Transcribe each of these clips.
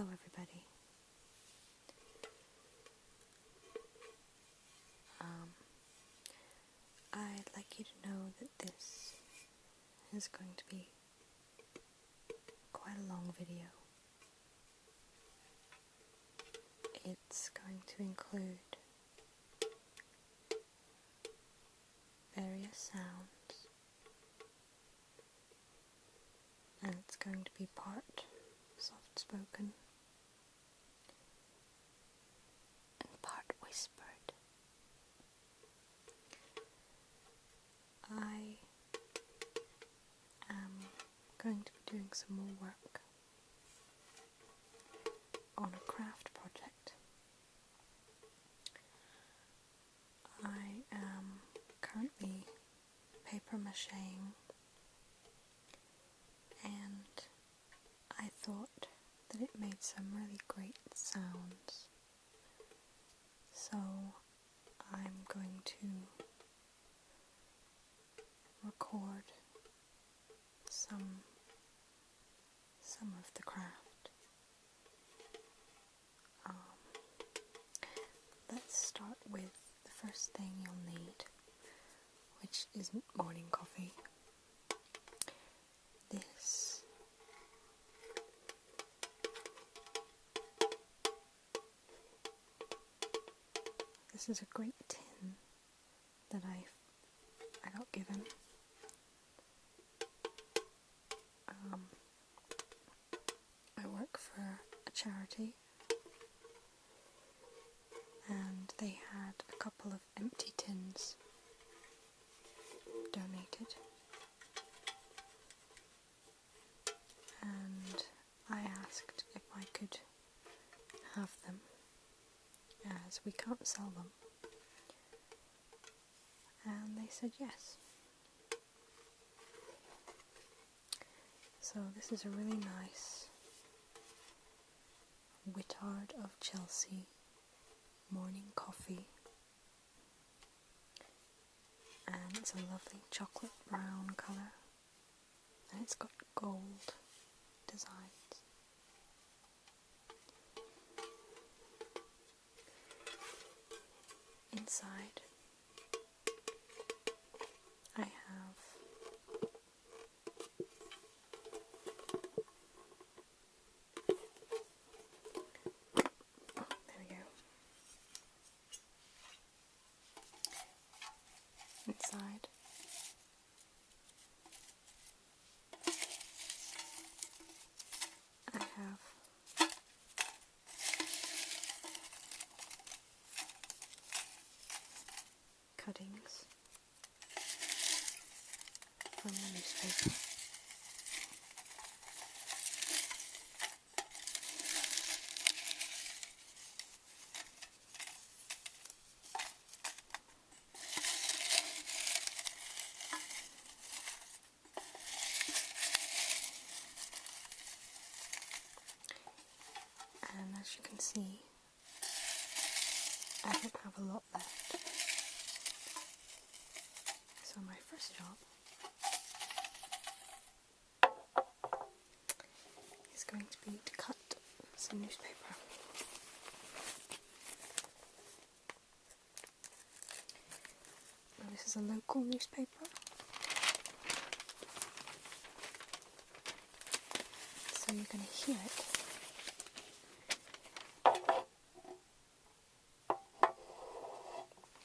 Hello everybody. I'd like you to know that this is going to be quite a long video. It's going to include various sounds, and it's going to be part soft-spoken and part whispered. I am going to be doing some more work on a craft project. I am currently paper mâchéing, and I thought that it made some really great sounds, so I'm going to record some of the craft. Let's start with the first thing you'll need, which isn't morning coffee. This is a great tin that I got given. I work for a charity, and they had a couple of empty tins donated, and I asked if I could have them, as we can't sell them, and they said yes. So this is a really nice Whittard of Chelsea morning coffee, and it's a lovely chocolate brown colour, and it's got gold designs. Inside I have inside I have cuttings from the newspaper. And as you can see, I don't have a lot left. So my first job is going to be to cut some newspaper. Now this is a local newspaper, so you're going to hear it.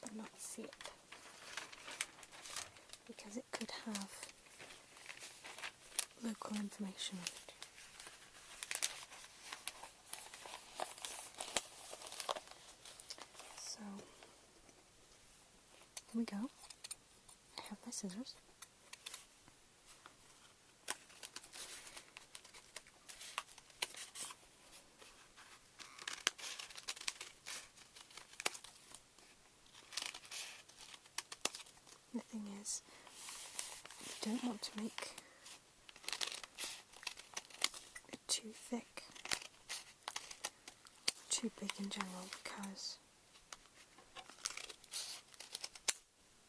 But not see it, because it could have local information on it. So, here we go. I have my scissors. The thing is, you don't want to make it too thick, too big in general, because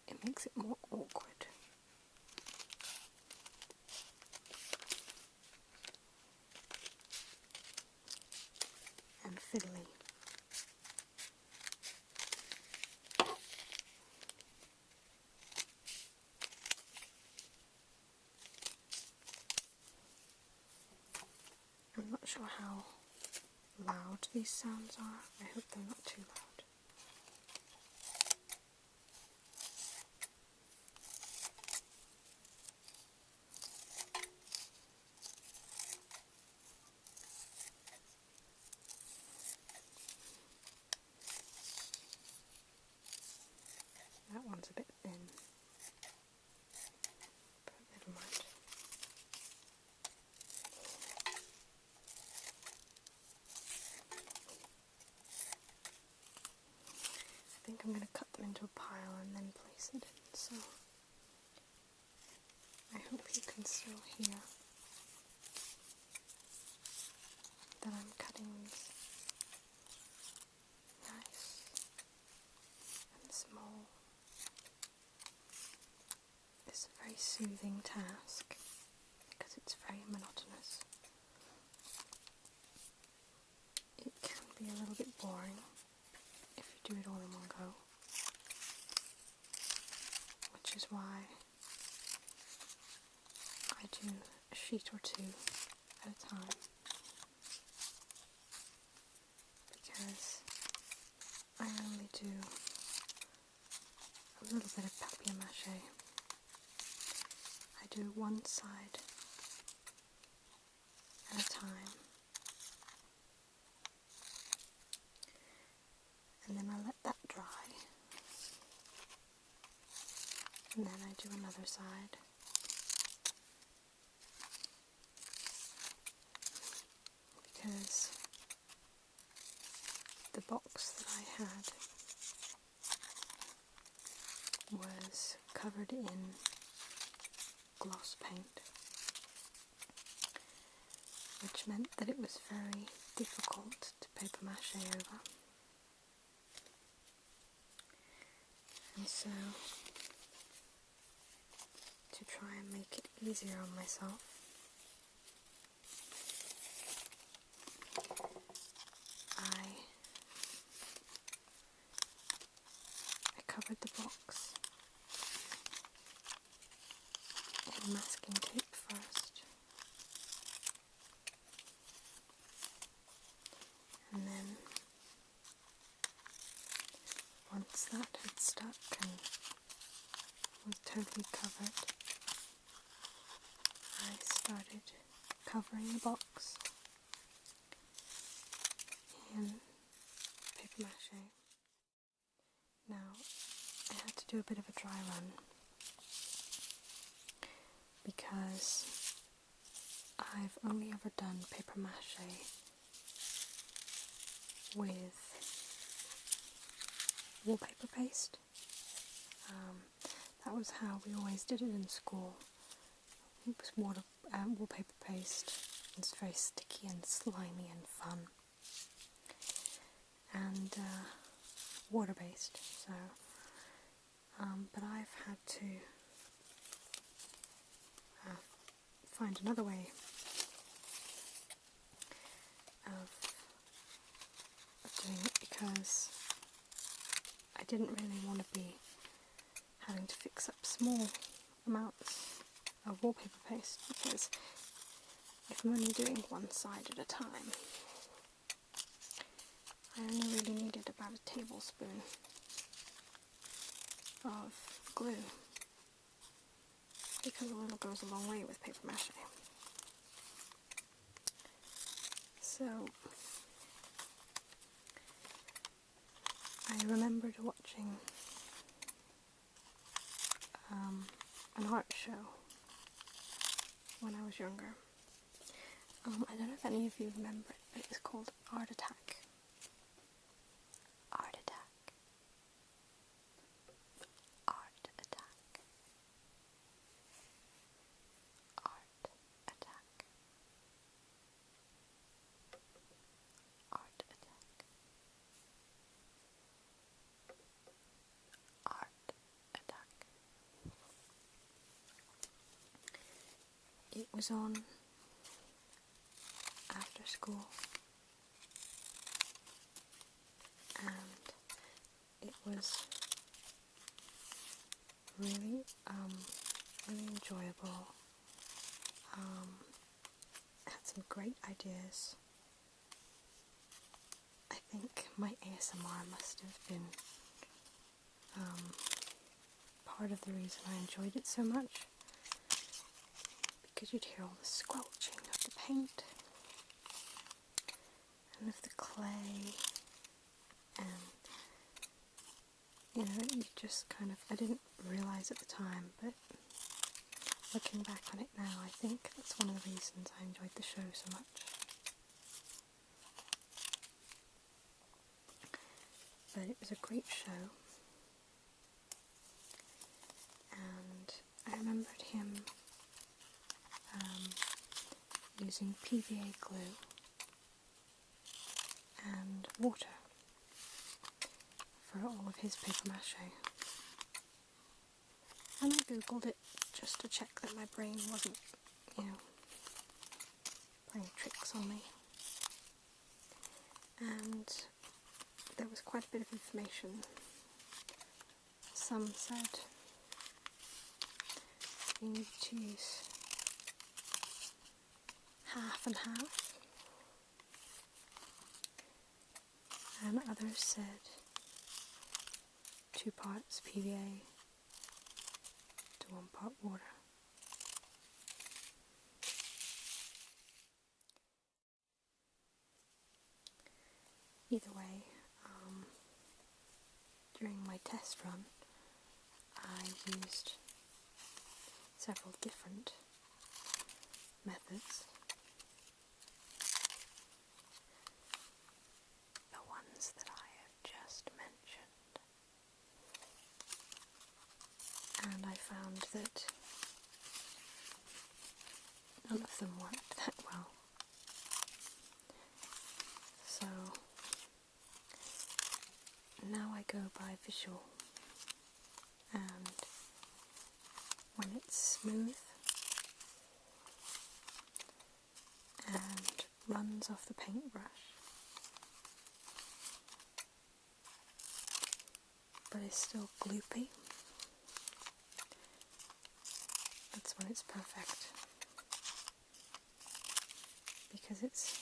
it makes it more awkward. sure how loud these sounds are. I hope they're not too loud. That one's a bit thin, but never mind. I think I'm going to cut them into a pile and then place it in, so I hope you can still hear that I'm cutting these nice and small. It's a very soothing task because it's very monotonous. It can be a little bit boring if you do it all in one go, which is why I do a sheet or two at a time, because I only do a little bit of papier-mâché. I do one side at a time, and then I let that dry, and then I do another side, because the box that I had was covered in gloss paint, which meant that it was very difficult to paper mache over. And so, to try and make it easier on myself, I covered the box in masking tape first, and then once that had stuck and was totally covered, I started covering the box in paper mache. Now, I had to do a bit of a dry run because I've only ever done paper mache with wallpaper paste. That was how we always did it in school. It was wallpaper paste. It's very sticky and slimy and fun, and water based. So, but I've had to find another way of doing it, because I didn't really want to be having to fix up small amounts of wallpaper paste, because if I'm only doing one side at a time, I only really needed about a tablespoon of glue, because a little goes a long way with paper mache. So I remembered watching an art show when I was younger. I don't know if any of you remember it, but it's called Art Attack. Art Attack. Art Attack. Art Attack. Art Attack. Art Attack. It was on after school, and it was really, really enjoyable. It had some great ideas think my ASMR must have been part of the reason I enjoyed it so much, because you'd hear all the squelching of the paint and of the clay, and you know, you just kind of, I didn't realise at the time, but looking back on it now, I think that's one of the reasons I enjoyed the show so much. But it was a great show, and I remembered him using PVA glue and water for all of his paper mâché. And I googled it just to check that my brain wasn't, you know, playing tricks on me. And there was quite a bit of information. Some said you need to use half and half, and others said 2 parts PVA to 1 part water. Either way, during my test run, I used several different methods. The ones that I have just mentioned. And I found that none of them worked that well. So now I go by visual, and when it's smooth and runs off the paintbrush, but is still gloopy, that's when it's perfect, because it's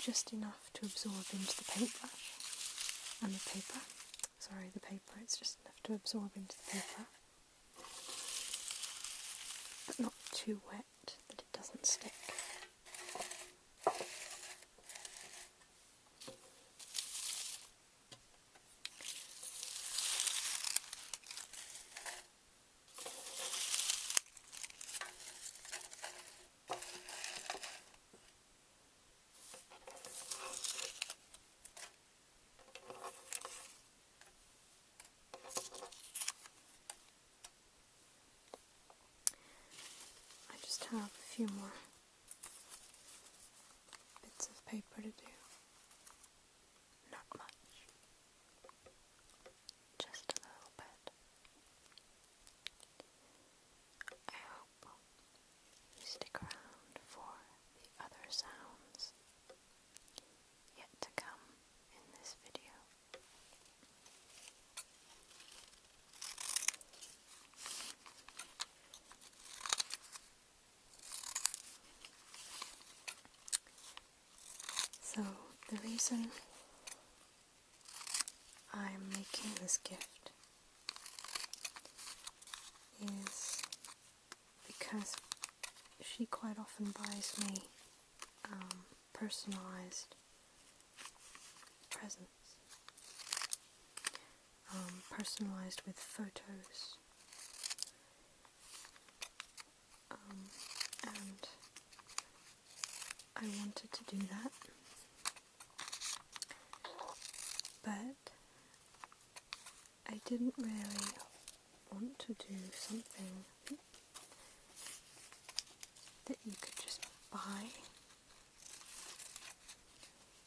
just enough to absorb into the paintbrush and the paper. Sorry, the paper, it's just enough to absorb into the paper, but not too wet that it doesn't stick. Have a few more bits of paper to do. Not much. Just a little bit. I hope you stick around for the other sounds yet to come in this video. So, the reason I'm making this gift is because she quite often buys me personalised presents, personalised with photos, and I wanted to do that. But I didn't really want to do something that you could just buy,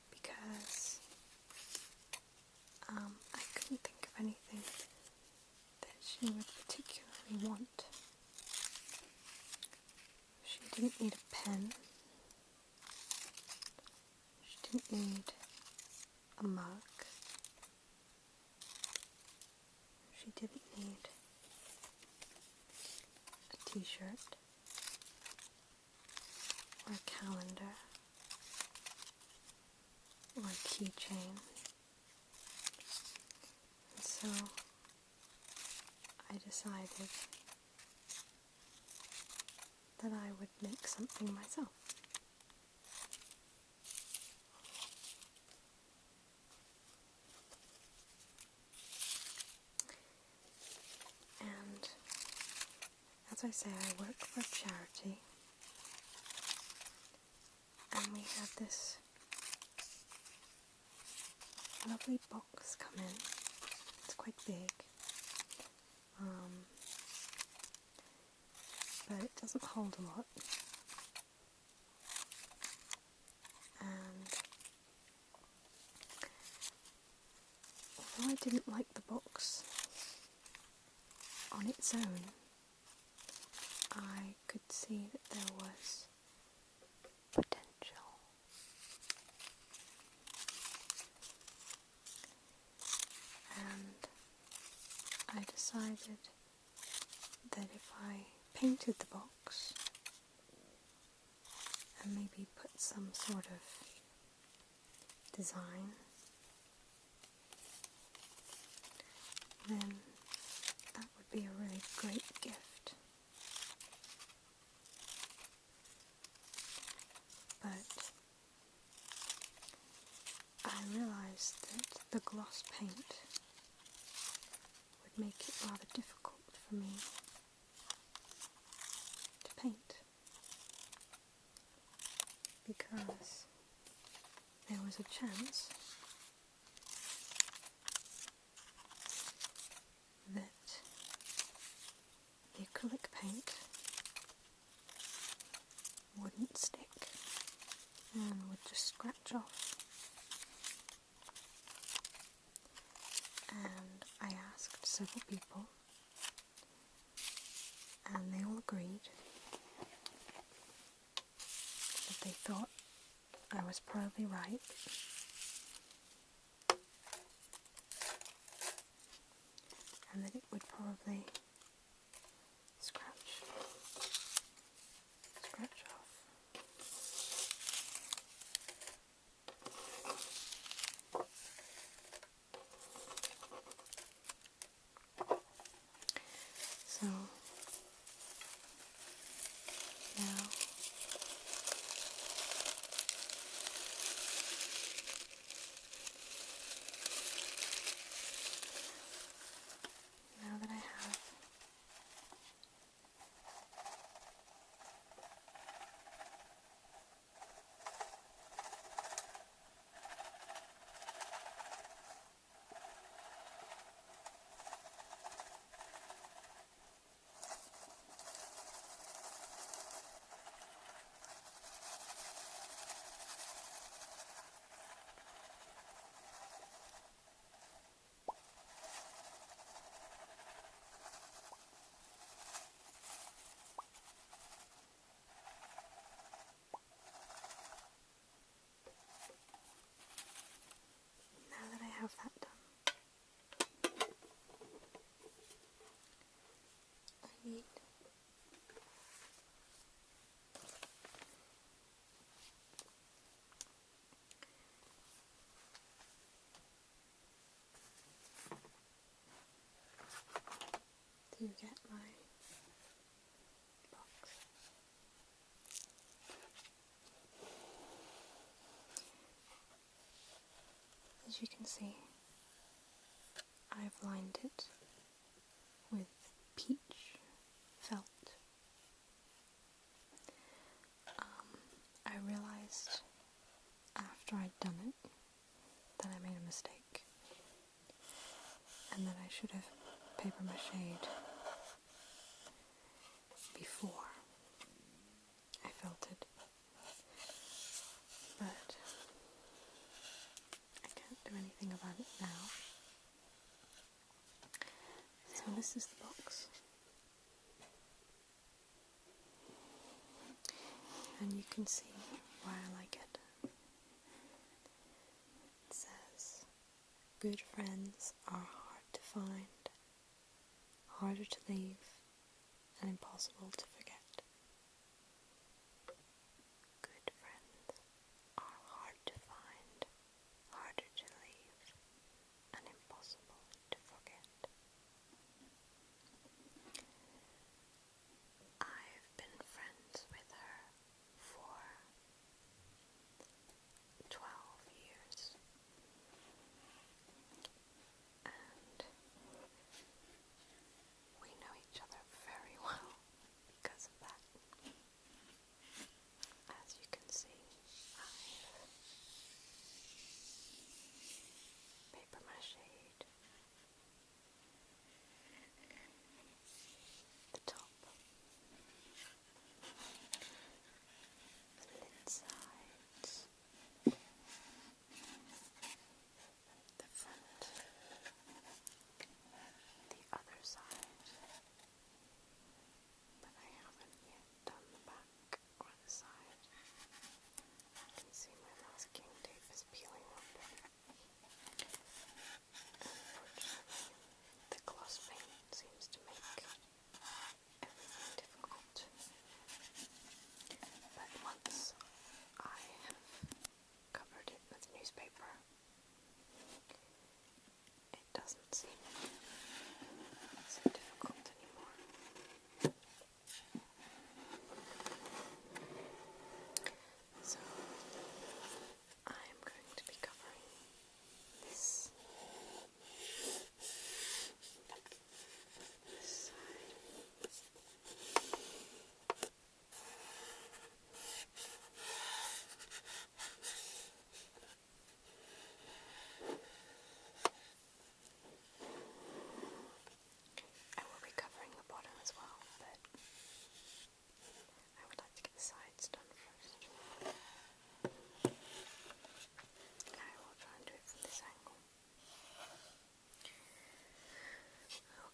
because I couldn't think of anything that she would particularly want. She didn't need a pen. She didn't need a mug. She didn't need a t-shirt or a calendar. or a keychain. And so I decided that I would make something myself. And as I say, I work for a charity, and we had this lovely box come in. It's quite big, but it doesn't hold a lot. And although I didn't like the box on its own, I could see that there was potential. And I decided that if I painted the box and maybe put some sort of design, then that would be a really great gift. But I realised that the gloss paint would make it rather difficult for me to paint, because there was a chance that the acrylic paint wouldn't stick and would just scratch off. And I asked several people, and they all agreed that they thought I was probably right, and that it would probably scratch off. So now that I have that done, I need to get my box. As you can see, I've lined it with peach felt. I realised after I'd done it that I made a mistake, and that I should have paper mâchéed before I felted, but I can't do anything about it now. So this is the box, and you can see why I like it. It says, "Good friends are hard to find, harder to leave, and impossible to forget." Good friends are hard to find,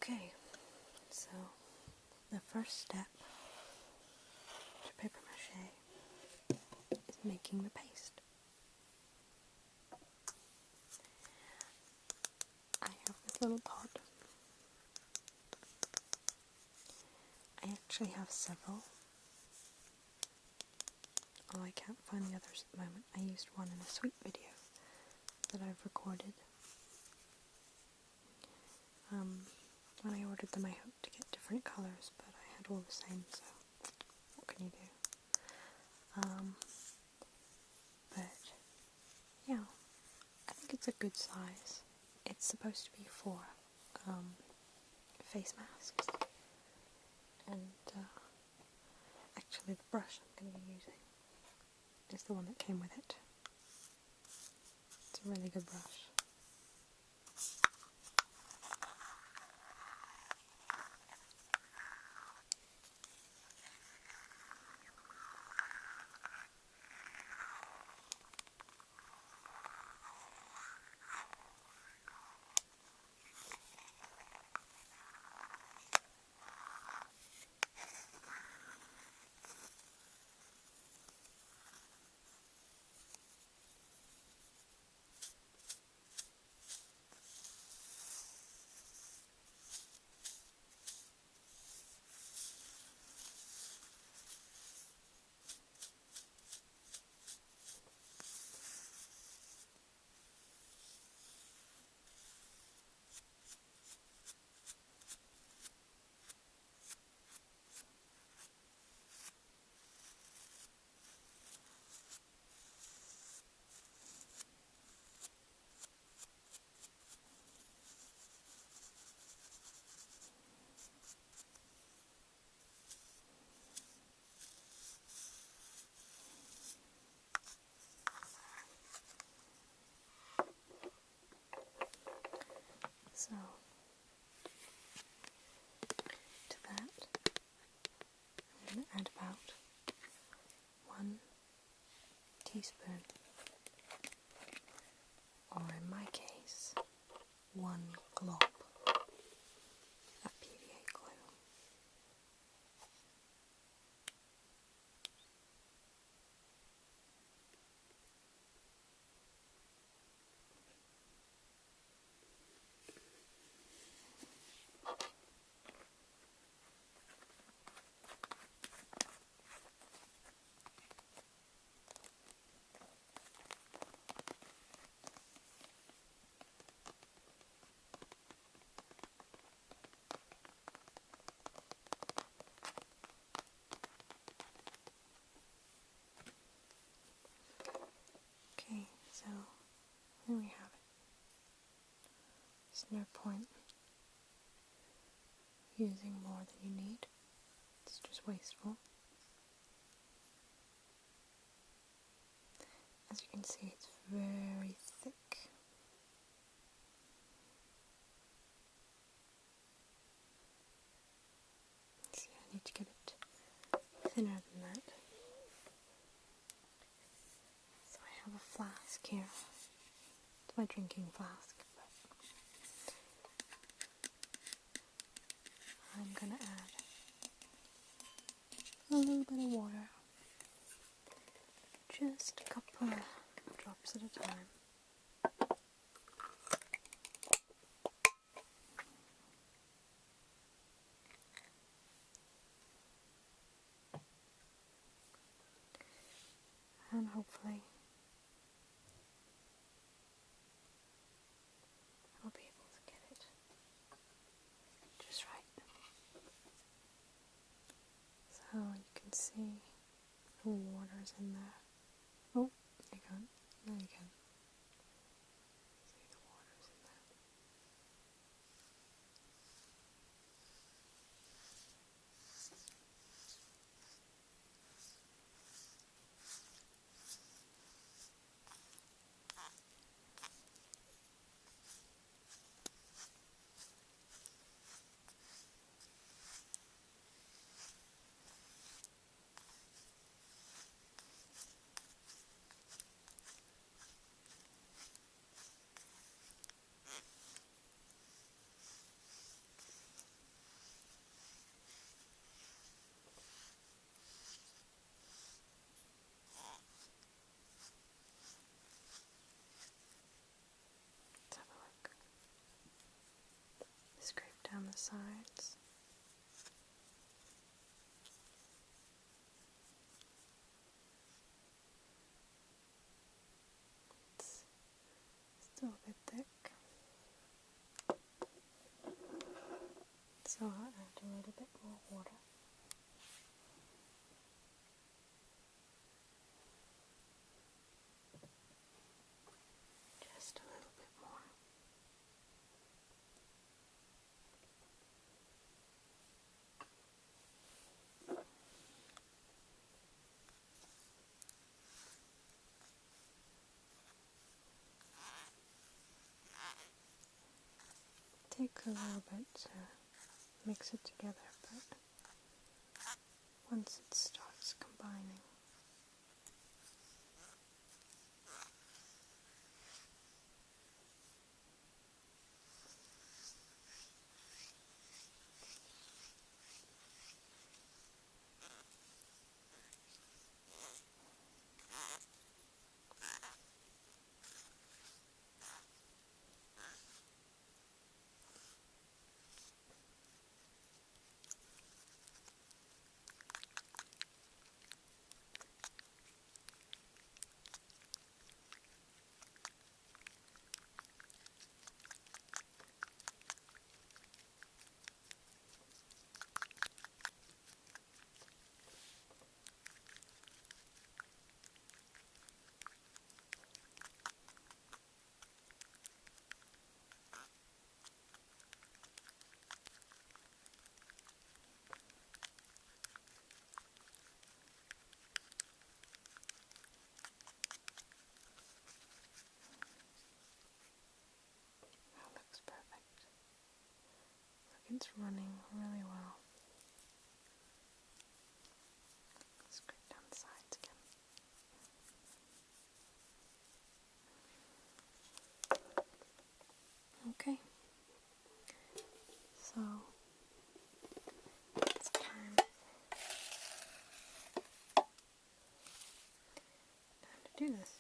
Okay, so the first step to paper mache is making the paste. I have this little pot. I actually have several, although I can't find the others at the moment. I used one in a sweet video that I've recorded. When I ordered them I hoped to get different colours, but I had all the same, so what can you do? But yeah, I think it's a good size. It's supposed to be for face masks, and actually the brush I'm going to be using is the one that came with it. It's a really good brush. So, to that, I'm going to add about 1 teaspoon, or in my case, 1 glop of PVA glue. Okay, so there we have it. There's no point using more than you need. It's just wasteful. As you can see, it's very thick. See, I need to get it thinner than that. So I have a flask here. It's my drinking flask, but I'm gonna add a little bit of water. Just a couple of drops at a time. And hopefully I'll be able to get it just right. So you can see the water's in there. Oh, you can't. There you can. See the water's in there. down the sides. It's still a bit thick, so I'll add a little bit more water. Just a little bit more. Takes a little bit to mix it together, but once it starts combining, that looks perfect. Look, it's running really well. Scrape down the sides again. Okay, so it's time to do this.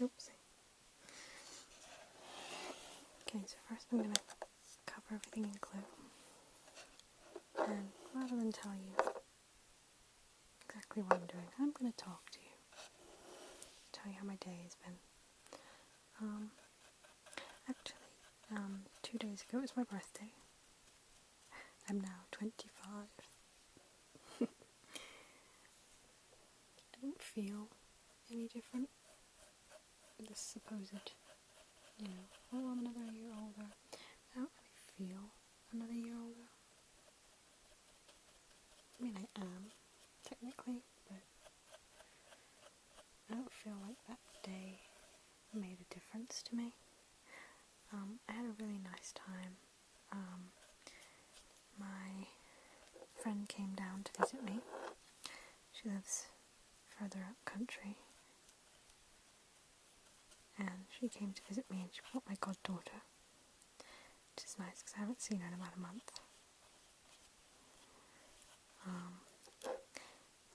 Oopsie. Okay, so first I'm going to cover everything in glue, and rather than tell you exactly what I'm doing, I'm going to talk to you, tell you how my day has been. Actually, 2 days ago it was my birthday. I'm now 25. I don't feel any different. This supposed, oh, I'm another year older. I don't really feel another year older. I mean, I am, technically, but I don't feel like that day made a difference to me. I had a really nice time. My friend came down to visit me. She lives further up country. And she came to visit me, and she brought my goddaughter, which is nice because I haven't seen her in about a month.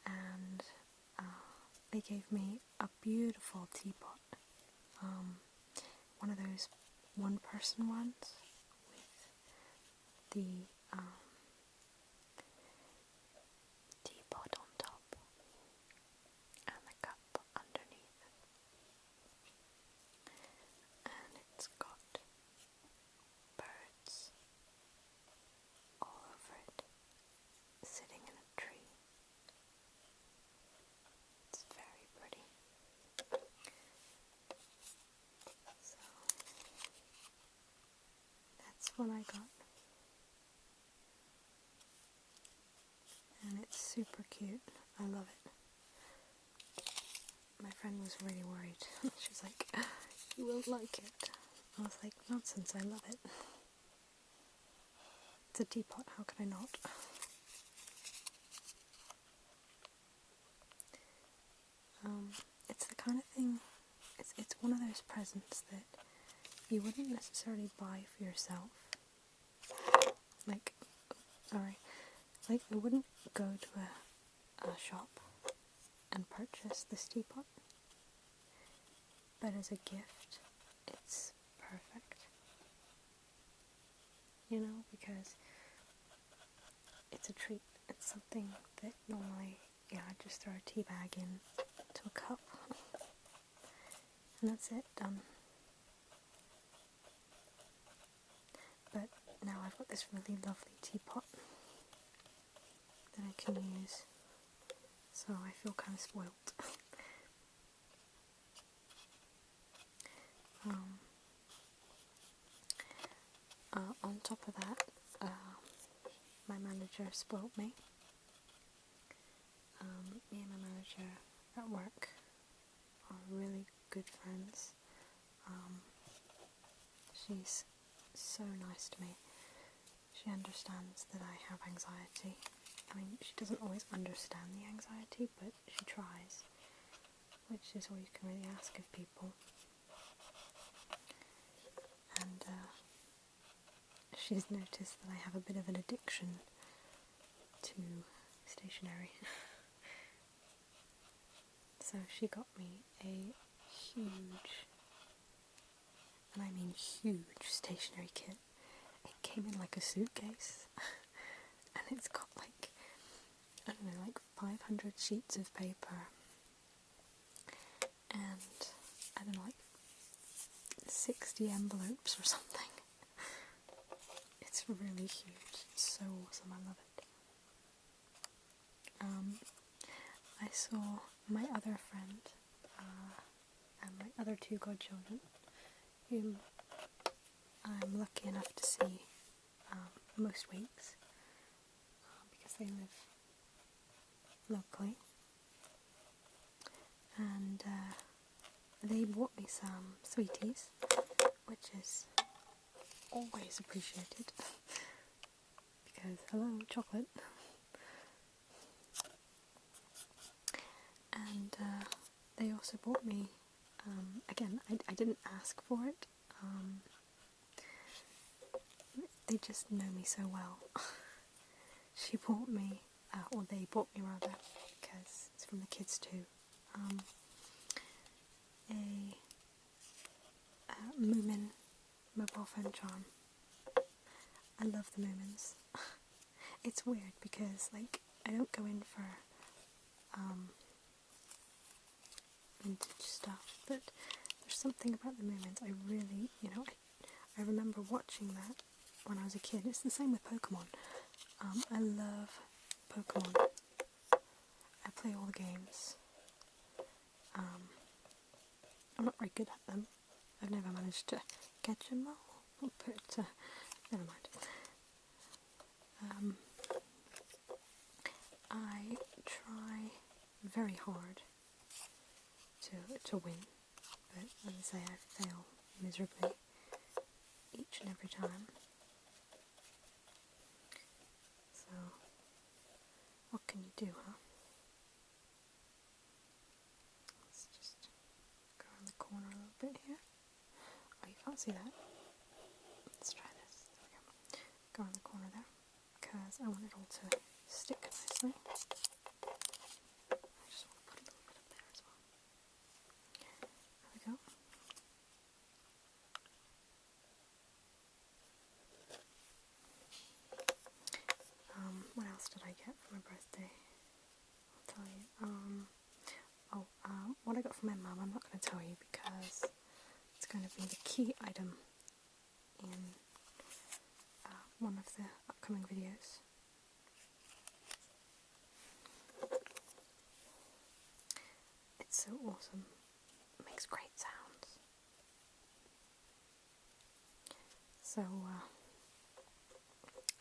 And they gave me a beautiful teapot, one of those one-person ones with the teapot on top and the cup underneath, and it's got birds all over it, sitting in a tree. It's very pretty. So that's what I got. And it's super cute. I love it. My friend was really worried. She was like, "You won't like it." I was like, "Nonsense, I love it. It's a teapot, how could I not?" It's the kind of thing, it's one of those presents that you wouldn't necessarily buy for yourself. Like, I wouldn't go to a shop and purchase this teapot, but as a gift, it's perfect. you know, because it's a treat. It's something that normally, I just throw a tea bag in to a cup, and that's it, done. But now I've got this really lovely teapot that I can use, so I feel kind of spoilt. On top of that, my manager spoilt me. Me and my manager at work are really good friends. She's so nice to me. She understands that I have anxiety. I mean, she doesn't always understand the anxiety, but she tries, which is all you can really ask of people. And she's noticed that I have a bit of an addiction to stationery. So she got me a huge, and I mean huge, stationery kit. It came in like a suitcase, and it's got like, I don't know, like 500 sheets of paper, and I don't know, like 60 envelopes or something. It's really huge. It's so awesome. I love it. I saw my other friend and my other two godchildren, whom I'm lucky enough to see most weeks because they live locally, and they bought me some sweeties, which is always appreciated because hello, chocolate. And they also bought me, again, I didn't ask for it, they just know me so well. She bought me, or they bought me rather, because it's from the kids too, a Moomin mobile phone charm. I love the Moomins. It's weird because, like, I don't go in for vintage stuff, but there's something about the Moomins I really, I remember watching that when I was a kid. It's the same with Pokemon. I love Pokemon. I play all the games. I'm not very good at them. I've never managed to catch them all, but never mind. I try very hard to win, but as I say, I fail miserably each and every time. So, what can you do, huh? Let's just go around the corner a little bit here. Oh, you can't see that. Let's try this. There we go. Go around the corner there, because I want it all to stick nicely. I just want to put a little bit up there as well. There we go. What else did I get for my birthday? I'll tell you. What I got from my mum, I'm not going to tell you because it's going to be the key item in one of the upcoming videos. It's so awesome. It makes great sounds. So,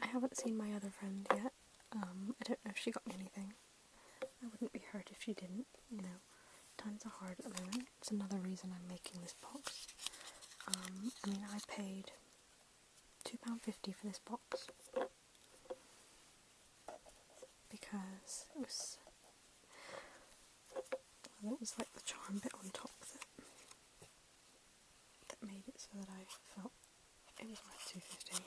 I haven't seen my other friend yet. I don't know if she got me anything. I wouldn't be hurt if she didn't, Times are hard at the moment. It's another reason I'm making this box. I mean, I paid £2.50 for this box because it was like the charm bit on top that made it so that I felt it was worth £2.50.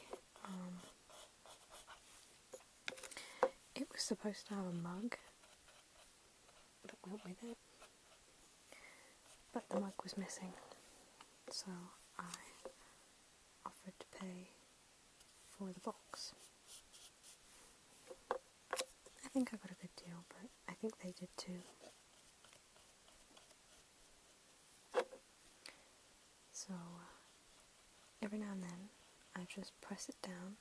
It was supposed to have a mug that went with it, but the mug was missing, so I offered to pay for the box. I think I got a good deal, but I think they did too. So every now and then I just press it down,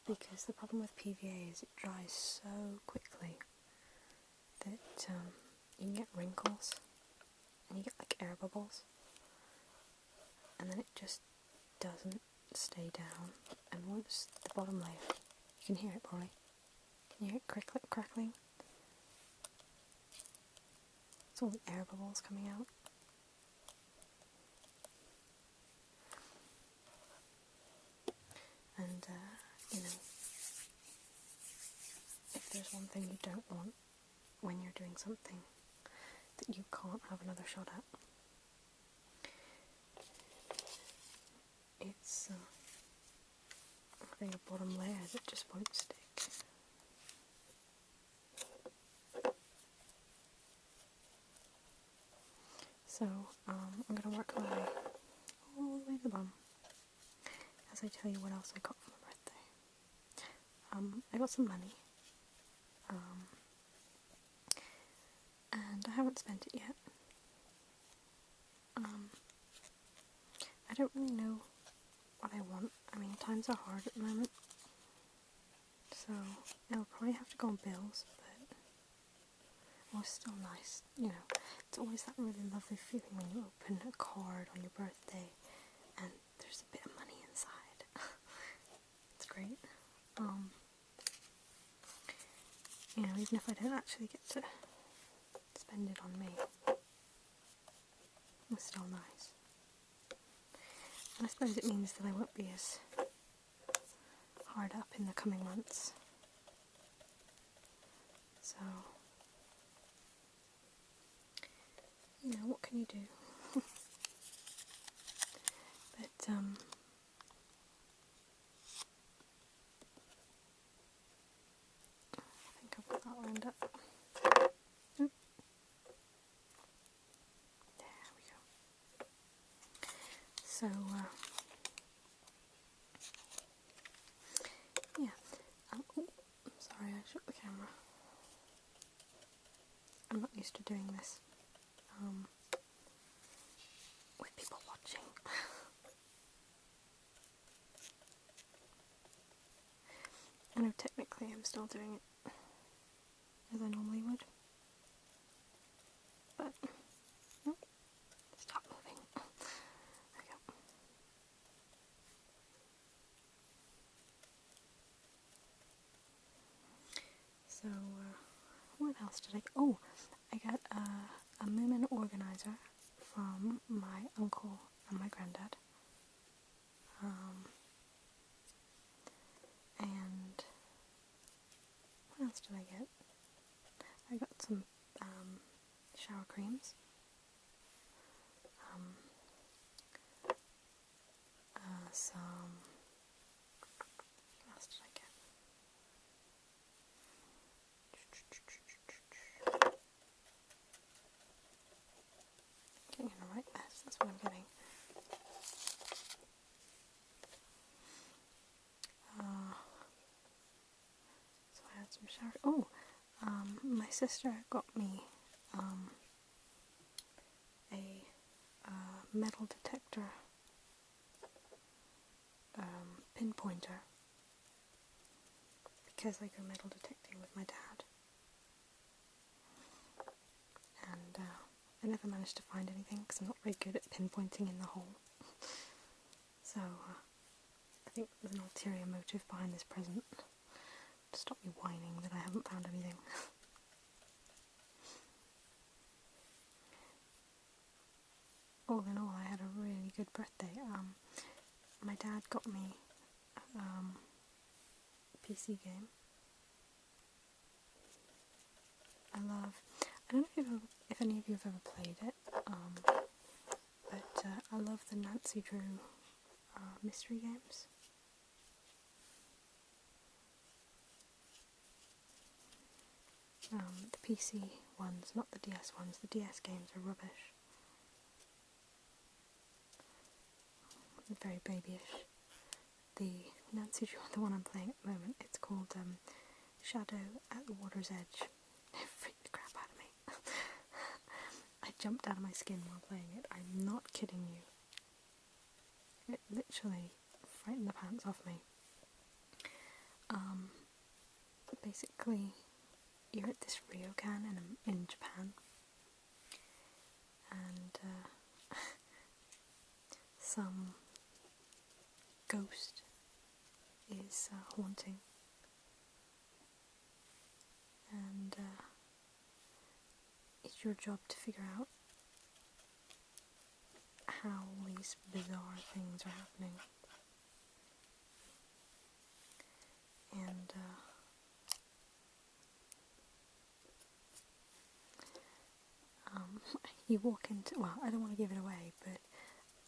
because the problem with PVA is it dries so quickly that you can get wrinkles and you get like air bubbles, and then it just doesn't stay down. And once the bottom layer, you can hear it probably. Can you hear it crackling? It's all the air bubbles coming out. And you know, if there's one thing you don't want when you're doing something that you can't have another shot at, it's having a bottom layer that just won't stick. So I'm going to work my way all the way to the bottom as I tell you what else I got for my birthday. I got some money, and I haven't spent it yet. I don't really know what I want. I mean, times are hard at the moment, so it'll probably have to go on bills, but well, it's still nice, you know. It's always that really lovely feeling when you open a card on your birthday and there's a bit of money inside. It's great. You know, even if I don't actually get to spend it on me, it's still nice. And I suppose it means that I won't be as hard up in the coming months. So, you know, what can you do? But, I think I've got that lined up. Oop. There we go. So, yeah. Oh, sorry, I shook the camera. I'm not used to doing this with people watching. I know technically I'm still doing it as I normally would, but nope, stop moving. There we go. So, what else did I get? Oh, I got a Moomin organizer from my uncle and my granddad. And what else did I get? I got some shower creams. Some... what else did I get? Getting in the right mess, that's what I'm getting. So I had some shower... oh! My sister got me a metal detector pinpointer, because I go metal detecting with my dad, and I never managed to find anything because I'm not very good at pinpointing in the hole. So I think there's an ulterior motive behind this present to stop me whining that I haven't found anything. All in all, I had a really good birthday. My dad got me a PC game. I don't know if any of you have ever played it, but I love the Nancy Drew mystery games. The PC ones, not the DS ones. The DS games are rubbish. Very babyish. the Nancy Drew, the one I'm playing at the moment, it's called Shadow at the Water's Edge. It freaked the crap out of me. I jumped out of my skin while playing it. I'm not kidding you. It literally frightened the pants off me. Basically, you're at this ryokan in Japan, and some ghost is haunting, and it's your job to figure out how these bizarre things are happening. And you walk into, well, I don't want to give it away, but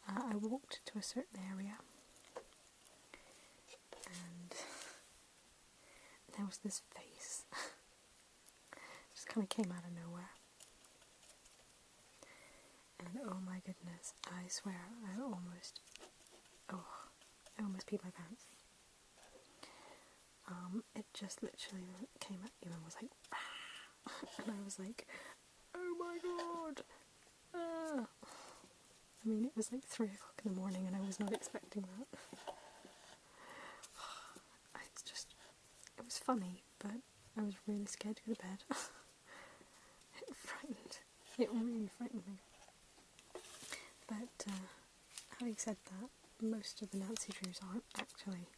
I walked to a certain area, and there was this face. Just kind of came out of nowhere. And oh my goodness, I swear, I almost peed my pants. It just literally came at you and was like, and I was like, oh my god! I mean, it was like 3 o'clock in the morning and I was not expecting that. It was funny, but I was really scared to go to bed. It really frightened me. But having said that, most of the Nancy Drews aren't actually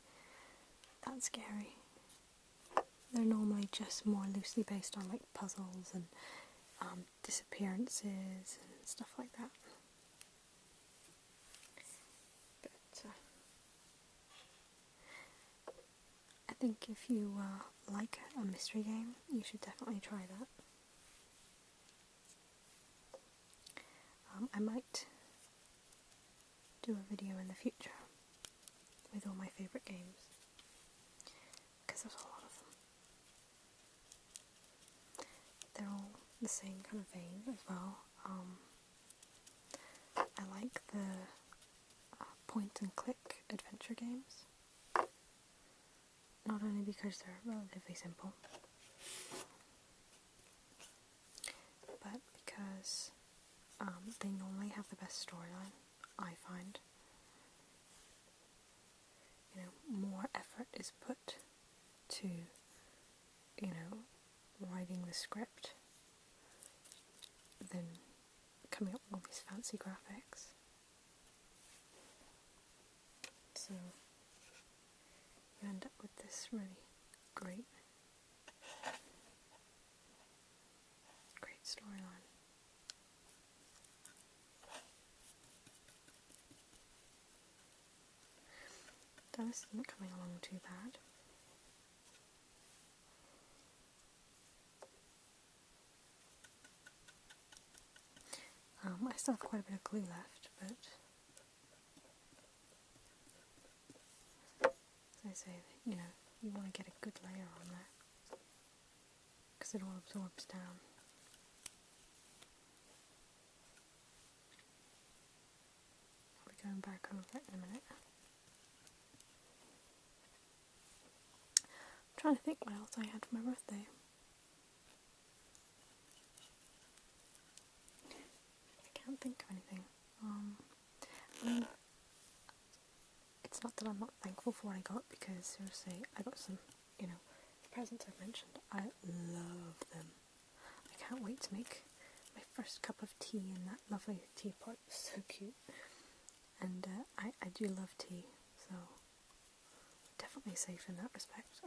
that scary. They're normally just more loosely based on like puzzles and disappearances and stuff like that. But I think if you like a mystery game, you should definitely try that. I might do a video in the future with all my favourite games, because there's a lot of them. They're all the same kind of vein as well. I like the point and click adventure games, not only because they're relatively simple, but because they normally have the best storyline, I find. You know, more effort is put to, you know, writing the script than coming up with all these fancy graphics. So you end up with this really great storyline. Dennis isn't coming along too bad. I still have quite a bit of glue left, but as I say, you know, you want to get a good layer on there, because it all absorbs down. I'll be going back over it in a minute. I'm trying to think what else I had for my birthday. I can't think of anything. I mean, it's not that I'm not thankful for what I got, because seriously, I got some, you know, the presents I've mentioned, I love them. I can't wait to make my first cup of tea in that lovely teapot. It's so cute. And I do love tea, so definitely safe in that respect.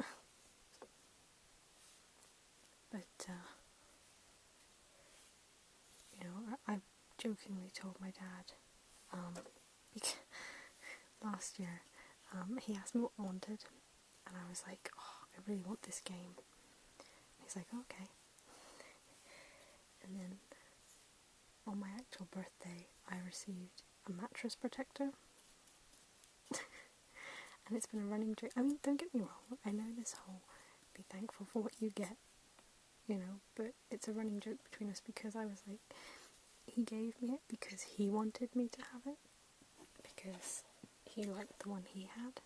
But, you know, I jokingly told my dad, last year, he asked me what I wanted, and I was like, oh, I really want this game. And he's like, okay. And then, on my actual birthday, I received a mattress protector. And it's been a running joke. I mean, don't get me wrong, I know this whole be thankful for what you get, you know, but it's a running joke between us, because I was like, he gave me it because he wanted me to have it, because he liked the one he had,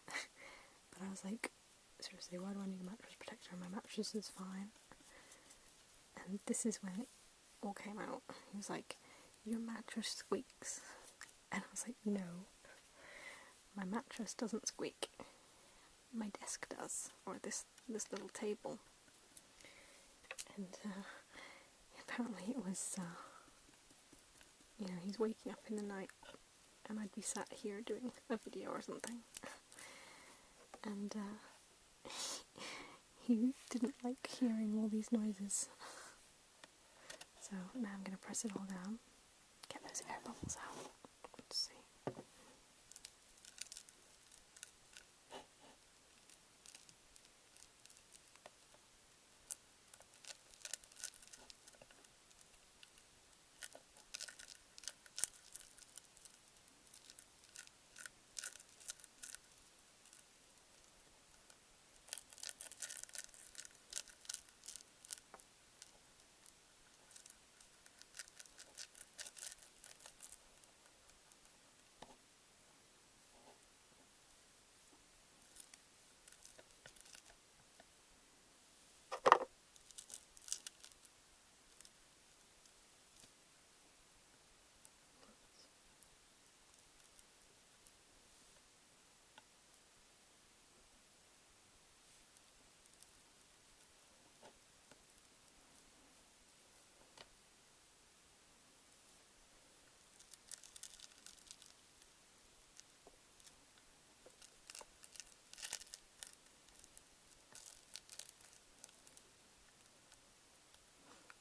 But I was like, seriously, why do I need a mattress protector? My mattress is fine. And this is when it all came out. He was like, your mattress squeaks. And I was like, no, my mattress doesn't squeak. My desk does, or this little table. And apparently it was, you know, he's waking up in the night and I'd be sat here doing a video or something. And he didn't like hearing all these noises. So now I'm going to press it all down, get those air bubbles out. Let's see.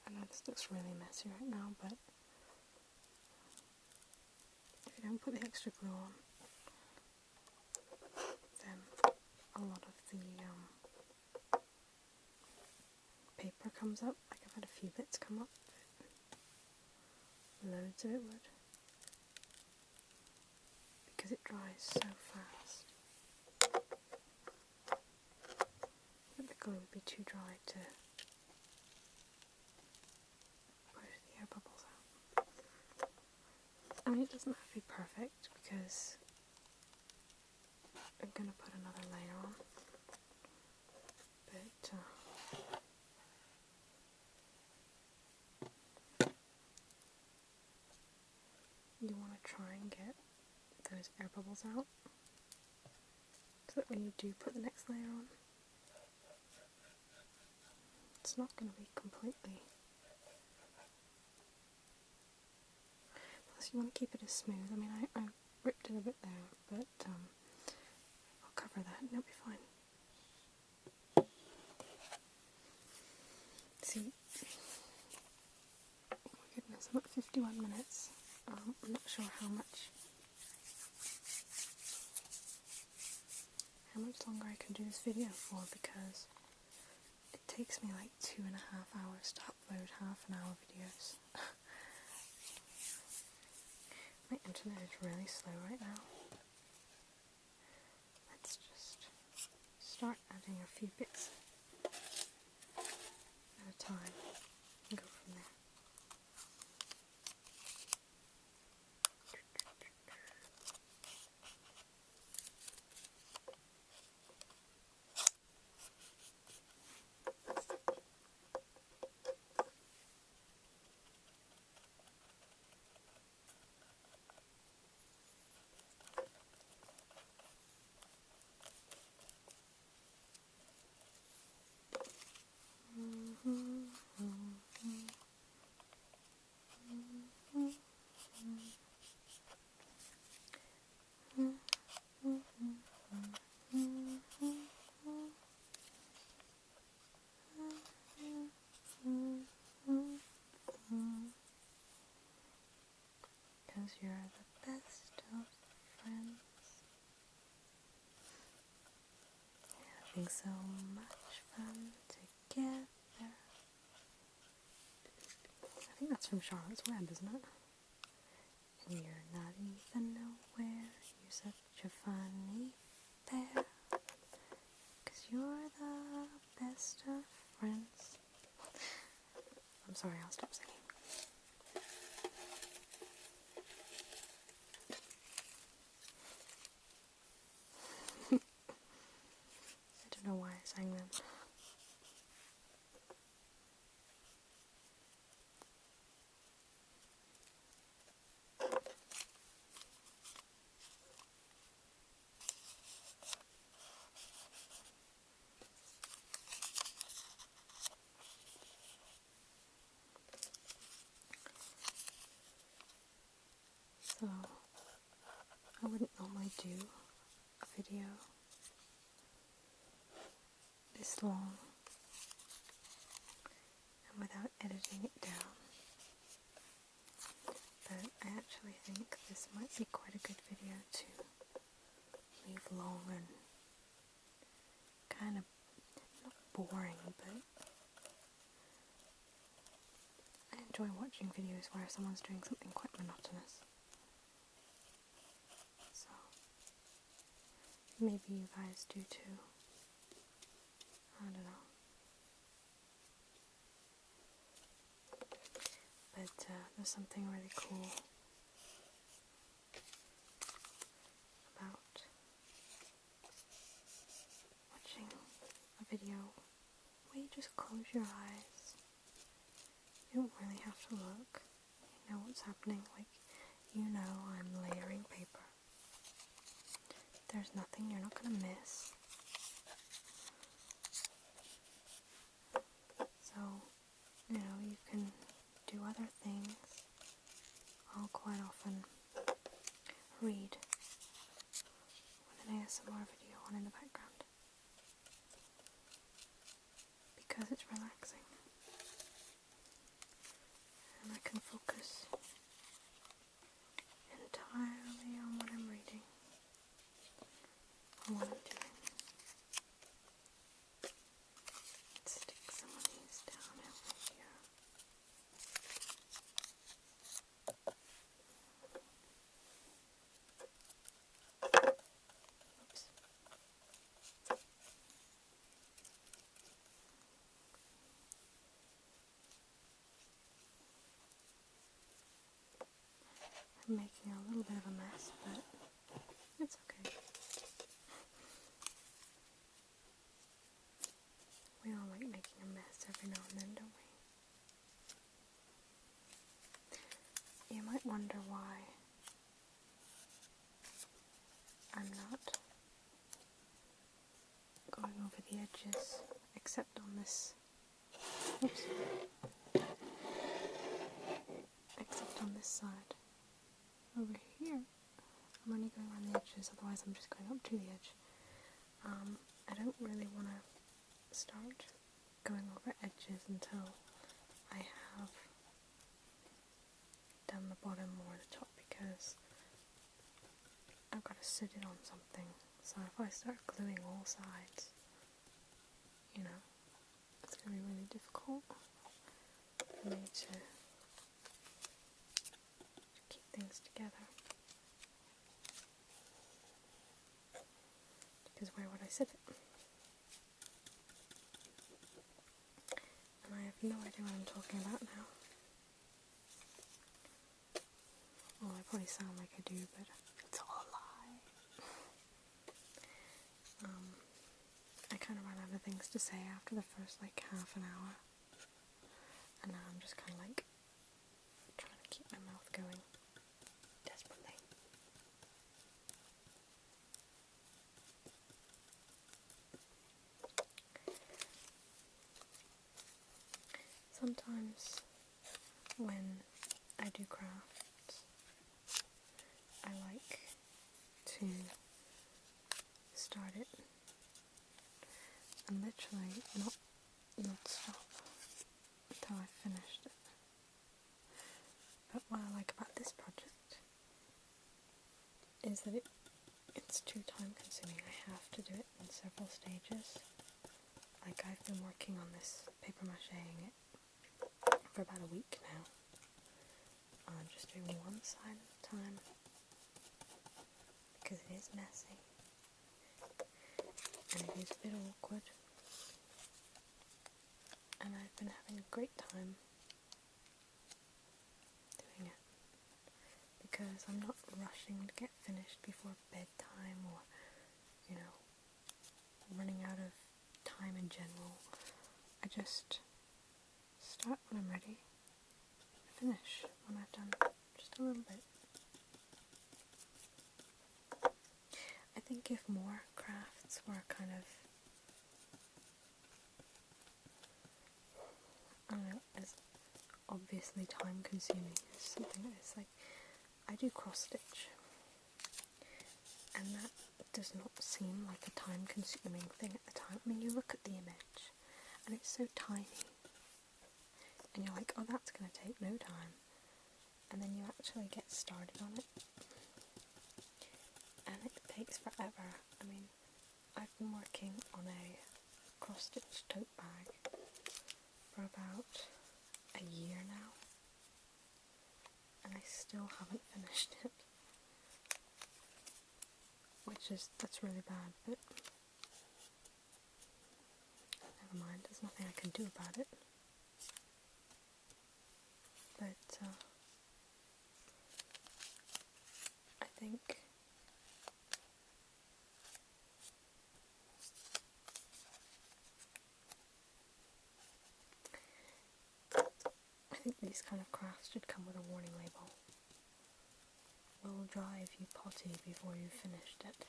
I know this looks really messy right now, but if you don't put the extra glue on, then a lot of the paper comes up. Like I've had a few bits come up, but loads of it would, because it dries so fast. But the glue would be too dry to push the air bubbles out. I mean, it doesn't have to be perfect because I'm going to put another layer on, but you want to try and get those air bubbles out so that when you do put the next layer on, it's not going to be completely. Plus you want to keep it as smooth. I mean, I ripped it a bit there, but I'll cover that and it'll be fine. See, oh my goodness, I'm at 51 minutes. I'm not sure how much longer I can do this video for, because it takes me like 2.5 hours to upload half-an-hour videos. My internet is really slow right now. Let's just start adding a few bits at a time and go from there. Because you're the best of friends. Having so much fun together. I think that's from Charlotte's Web, isn't it? And you're not even aware, you're such a funny pair. 'Cause you're the best of friends. I'm sorry, I'll stop singing. sang them. So, I wouldn't normally do a video this long and without editing it down, but I actually think this might be quite a good video to leave long and kind of not boring, but I enjoy watching videos where someone's doing something quite monotonous. So maybe you guys do too. I don't know. But there's something really cool about watching a video where you just close your eyes. You don't really have to look. You know what's happening. Like, you know I'm layering paper. There's nothing you're not going to miss. So, you know, you can do other things. I'll quite often read with an ASMR video on in the background because it's relaxing and I can focus entirely on what I'm reading or what I'm doing. Let's stick some of these down over here. Oops. I'm making a little bit of a mess, but it's okay. We all like making a mess every now and then, don't we? You might wonder why I'm not going over the edges, except on this, oops, except on this side. Over here, I'm only going around the edges, otherwise I'm just going up to the edge. I don't really want to start going over edges until I have done the bottom or the top, because I've got to sit it on something. So if I start gluing all sides, you know, it's going to be really difficult for me to keep things together. Because where would I sit it? And I have no idea what I'm talking about now. Well, I probably sound like I do, but it's all a lie. I kind of ran out of things to say after the first like half an hour, and now I'm just kind of like trying to keep my mouth going desperately. Sometimes when I do crafts, I like to start it and literally not stop until I've finished it. But what I like about this project is that it's too time consuming. I have to do it in several stages. Like, I've been working on this paper macheing it for about a week now. I'm just doing one side at a time because it is messy and it is a bit awkward, and I've been having a great time doing it because I'm not rushing to get finished before bedtime or, you know, running out of time in general, I just start when I'm ready, finish when I've done just a little bit. I think if more crafts were kind of, I don't know, as obviously time consuming as something like this, like I do cross stitch, and that does not seem like a time consuming thing at the time. I mean, you look at the image and it's so tiny and you're like, oh, that's going to take no time, and then you actually get started on it and it takes forever. I mean, I've been working on a cross stitch tote bag for about a year now and I still haven't finished it, that's really bad, but never mind, there's nothing I can do about it. But I think these kind of crafts should come with a warning label. Will drive you potty before you've finished it.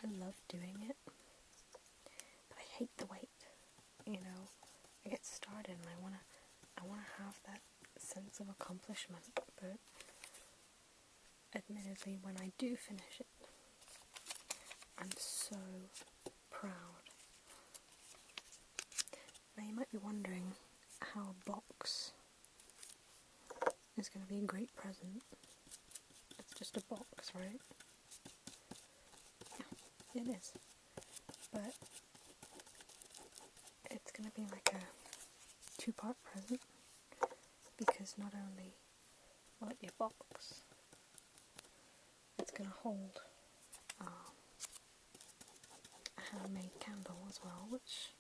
I love doing it, but I hate the wait. You know, I get started and I wanna have that sense of accomplishment, but admittedly when I do finish it, I'm so proud. Now you might be wondering how a box is going to be a great present. It's just a box, right? Yeah, it is. But it's going to be like a two-part present, because not only will it be a box, it's going to hold a handmade candle as well, which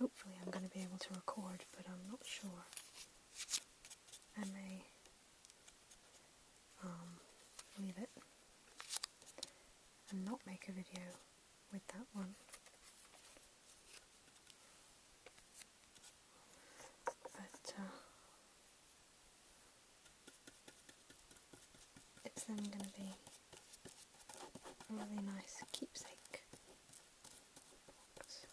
hopefully I'm going to be able to record, but I'm not sure. I may leave it and not make a video with that one. But it's then going to be a really nice keepsake box.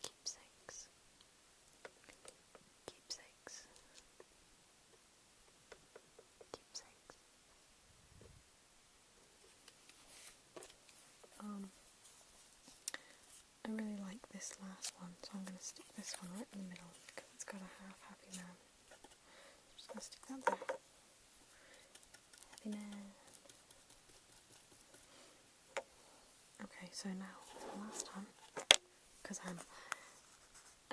Keepsakes. Keepsakes. Keepsakes. I really like this last one, so I'm going to stick this one right in the middle because it's got a half happy man. I'm just going to stick that there. Happy man. Okay, so now, for the last time, because I'm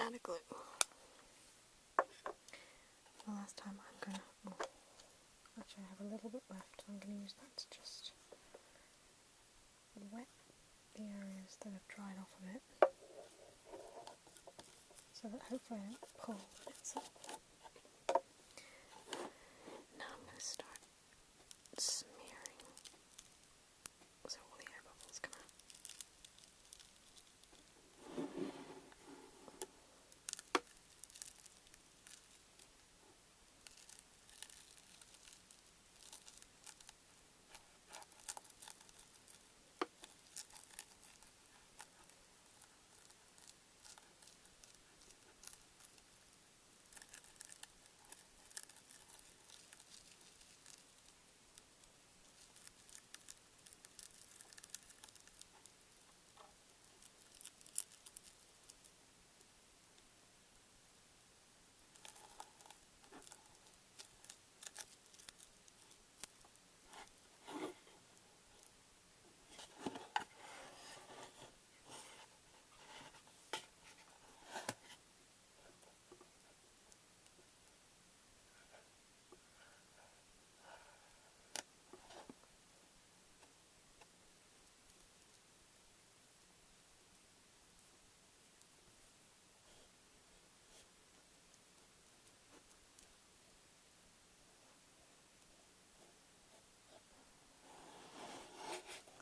out of glue, for the last time I'm going to, actually I have a little bit left, so I'm going to use that to just wet the areas that have dried off a bit, so that hopefully I don't pull bits up. Now I'm going to start smearing, so all the air bubbles come out.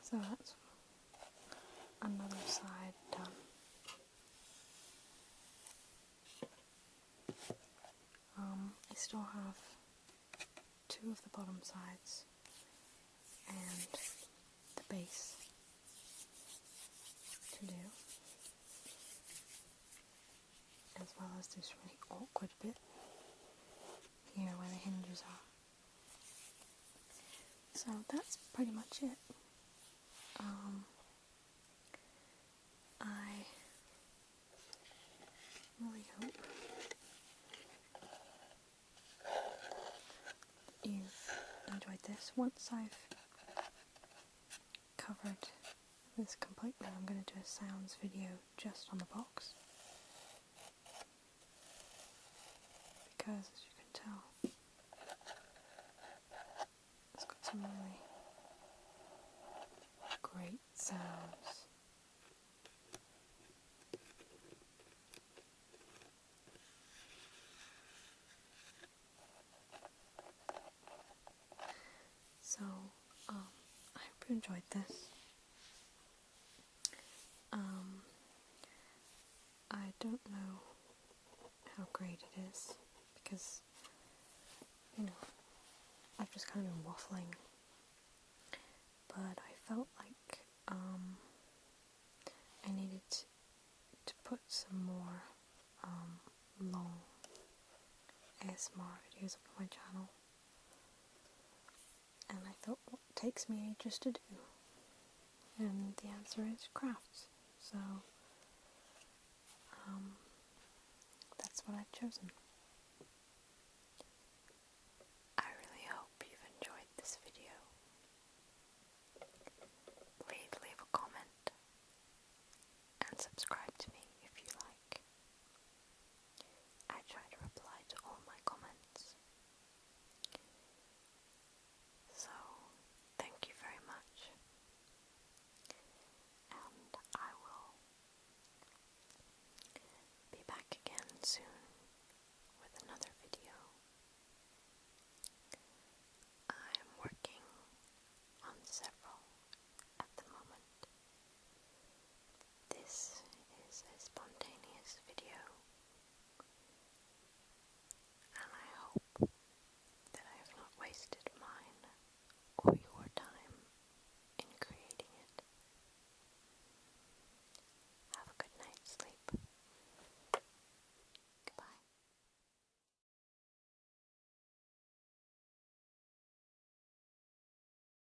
So that's side done. I still have 2 of the bottom sides and the base to do, as well as this really awkward bit here where the hinges are. So that's pretty much it. I really hope you've enjoyed this. Once I've covered this completely, I'm going to do a sounds video just on the box, because as you can tell, it's got some really great sounds. So, I hope you enjoyed this. I don't know how great it is, because, you know, I've just kind of been waffling, but I felt like I needed to put some more long ASMR videos up on my channel, and I thought, what takes me ages to do? And the answer is crafts. So that's what I've chosen.